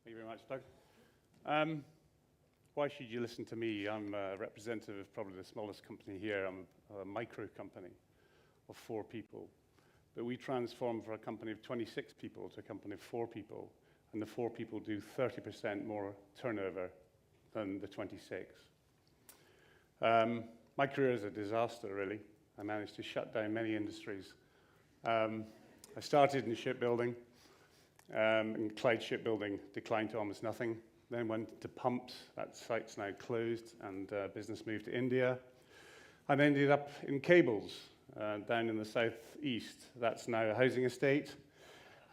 Thank you very much, Doug. Why should you listen to me? I'm a representative of probably the smallest company here. I'm a micro company of 4 people. But we transformed from a company of 26 people to a company of 4 people. And the 4 people do 30% more turnover than the 26. My career is a disaster, really. I managed to shut down many industries. I started in shipbuilding, and Clyde Shipbuilding declined to almost nothing. Then went to pumps. That site's now closed, and business moved to India. I then ended up in cables down in the southeast. That's now a housing estate.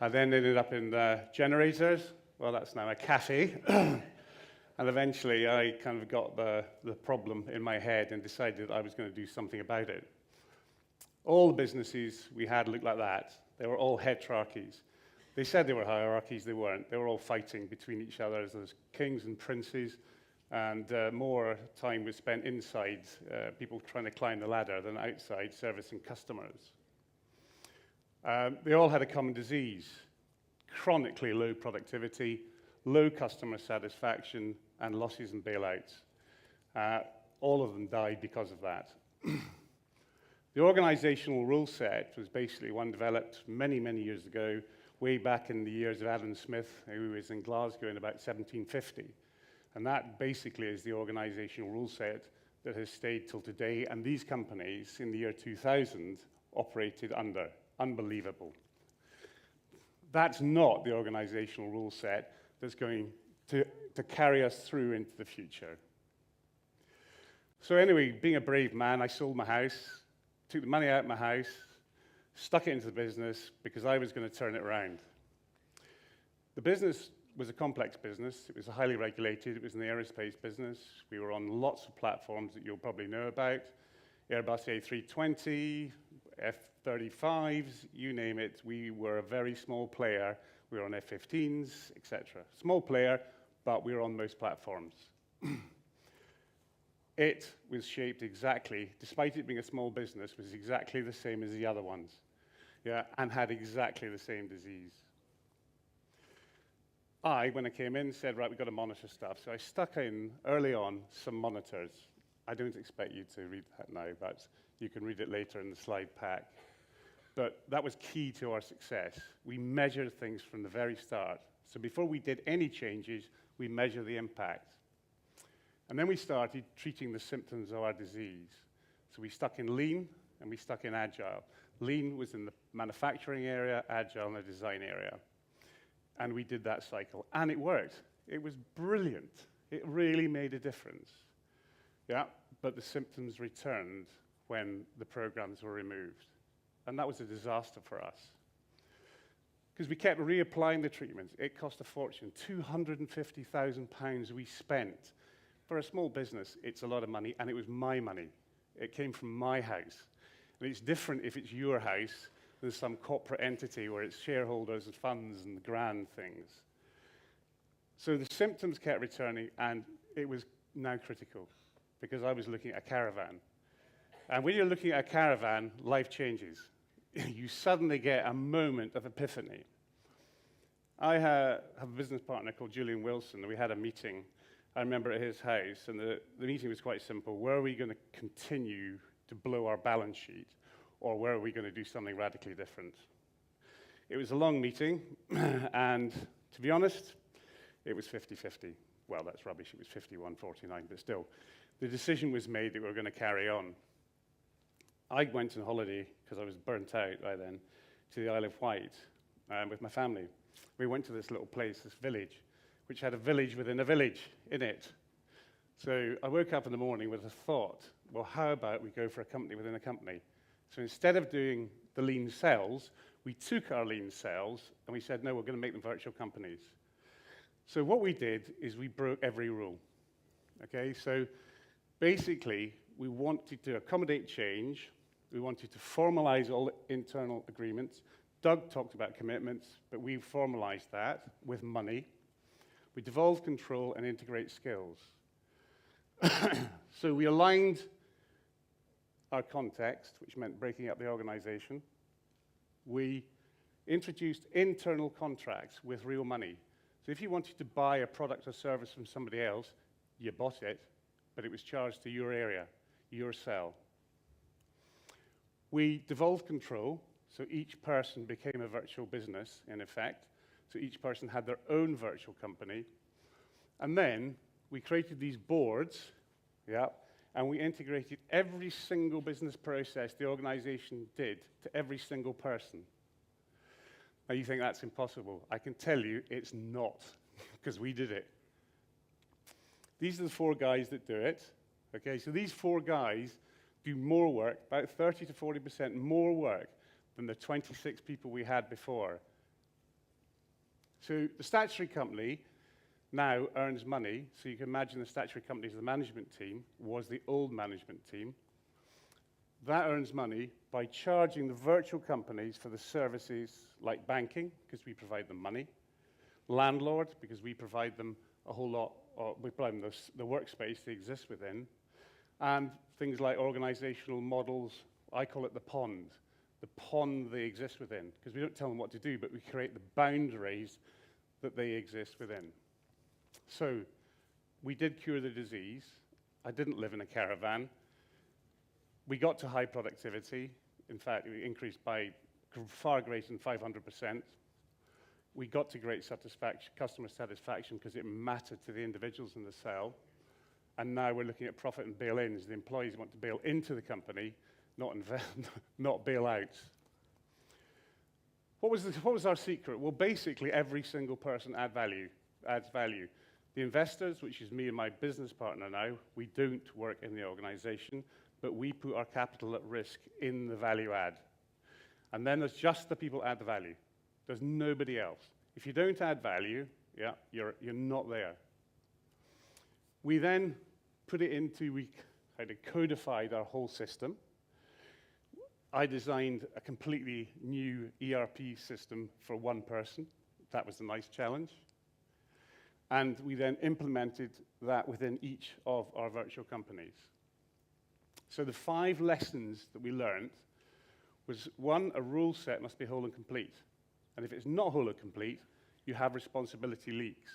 I then ended up in generators. Well, that's now a cafe. And eventually, I kind of got the problem in my head and decided I was going to do something about it. All the businesses we had looked like that. They were all heterarchies. They said they were hierarchies. They weren't. They were all fighting between each other as those kings and princes, and more time was spent inside, people trying to climb the ladder, than outside servicing customers. They all had a common disease: chronically low productivity, low customer satisfaction, and losses and bailouts. All of them died because of that. The organizational rule set was basically one developed many, many years ago, way back in the years of Adam Smith, who was in Glasgow in about 1750. And that basically is the organizational rule set that has stayed till today. And these companies, in the year 2000, operated under. Unbelievable. That's not the organizational rule set that's going to carry us through into the future. So anyway, being a brave man, I sold my house, took the money out of my house, stuck it into the business because I was going to turn it around. The business was a complex business. It was highly regulated. It was in the aerospace business. We were on lots of platforms that you'll probably know about: Airbus A320, F-35s, you name it. We were a very small player. We were on F-15s, etc. Small player, but we were on most platforms. It was shaped exactly, despite it being a small business, was exactly the same as the other ones, and had exactly the same disease. When I came in, said, right, we've got to monitor stuff. So I stuck in, early on, some monitors. I don't expect you to read that now, but you can read it later in the slide pack. But that was key to our success. We measured things from the very start. So before we did any changes, we measured the impact. And then we started treating the symptoms of our disease. So we stuck in lean, and we stuck in agile. Lean was in the manufacturing area, agile in the design area. And we did that cycle. And it worked. It was brilliant. It really made a difference. But the symptoms returned when the programs were removed. And that was a disaster for us. Because we kept reapplying the treatments. It cost a fortune. £250,000 we spent. For a small business, it's a lot of money, and it was my money. It came from my house. And it's different if it's your house than some corporate entity where it's shareholders and funds and grand things. So the symptoms kept returning, and it was now critical, because I was looking at a caravan. And when you're looking at a caravan, life changes. You suddenly get a moment of epiphany. I have a business partner called Julian Wilson, and we had a meeting, I remember, at his house, and the meeting was quite simple. Were we going to continue to blow our balance sheet, or were we going to do something radically different? It was a long meeting, and to be honest, it was 50-50. Well, that's rubbish. It was 51-49, but still. The decision was made that we were going to carry on. I went on holiday, because I was burnt out by then, to the Isle of Wight with my family. We went to this little place, this village, which had a village within a village in it. So I woke up in the morning with a thought, well, how about we go for a company within a company? So instead of doing the lean cells, we took our lean cells and we said, no, we're going to make them virtual companies. So what we did is we broke every rule. Okay, so basically, we wanted to accommodate change. We wanted to formalize all internal agreements. Doug talked about commitments, but we formalized that with money. We devolved control and integrate skills. So we aligned our context, which meant breaking up the organization. We introduced internal contracts with real money. So if you wanted to buy a product or service from somebody else, you bought it, but it was charged to your area, your cell. We devolved control, so each person became a virtual business, in effect. So each person had their own virtual company. And then we created these boards, yeah, and we integrated every single business process the organization did to every single person. Now you think that's impossible. I can tell you it's not, because we did it. These are the 4 guys that do it. Okay, so these 4 guys do more work, about 30 to 40% more work than the 26 people we had before. So the statutory company now earns money, so you can imagine the statutory company as the management team, was the old management team. That earns money by charging the virtual companies for the services like banking, because we provide them money, landlord, because we provide them a whole lot, or we provide them the workspace they exist within, and things like organizational models. I call it the pond they exist within, because we don't tell them what to do, but we create the boundaries that they exist within. So we did cure the disease. I didn't live in a caravan. We got to high productivity. In fact, we increased by far greater than 500%. We got to great satisfaction, customer satisfaction, because it mattered to the individuals in the cell. And now we're looking at profit and bail-ins. The employees want to bail into the company, not bail out. What was our secret? Well, basically, every single person adds value. The investors, which is me and my business partner now, we don't work in the organization, but we put our capital at risk in the value add. And then there's just the people add the value. There's nobody else. If you don't add value, yeah, you're not there. We then put it into, we kind of codified our whole system. I designed a completely new ERP system for one person. That was a nice challenge. And we then implemented that within each of our virtual companies. So the 5 lessons that we learned was, 1, a rule set must be whole and complete. And if it's not whole and complete, you have responsibility leaks.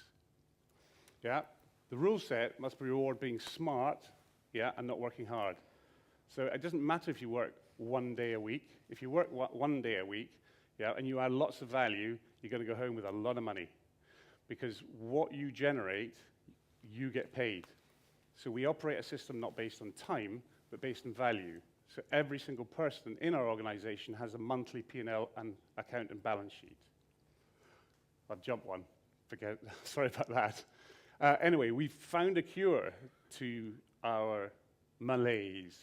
Yeah? The rule set must reward being smart, yeah, and not working hard. So it doesn't matter if you work 1 day a week. If you work 1 day a week, yeah, and you add lots of value, you're going to go home with a lot of money. Because what you generate, you get paid. So we operate a system not based on time, but based on value. So every single person in our organization has a monthly P&L and account and balance sheet. I've jumped one. Sorry about that. Anyway, we found a cure to our malaise.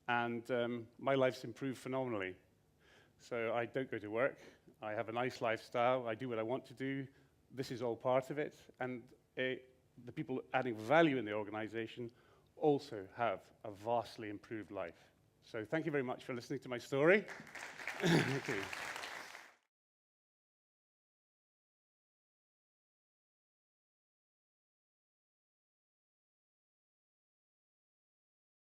And my life's improved phenomenally. So I don't go to work. I have a nice lifestyle. I do what I want to do. This is all part of it. And the people adding value in the organization also have a vastly improved life. So thank you very much for listening to my story. Thank you.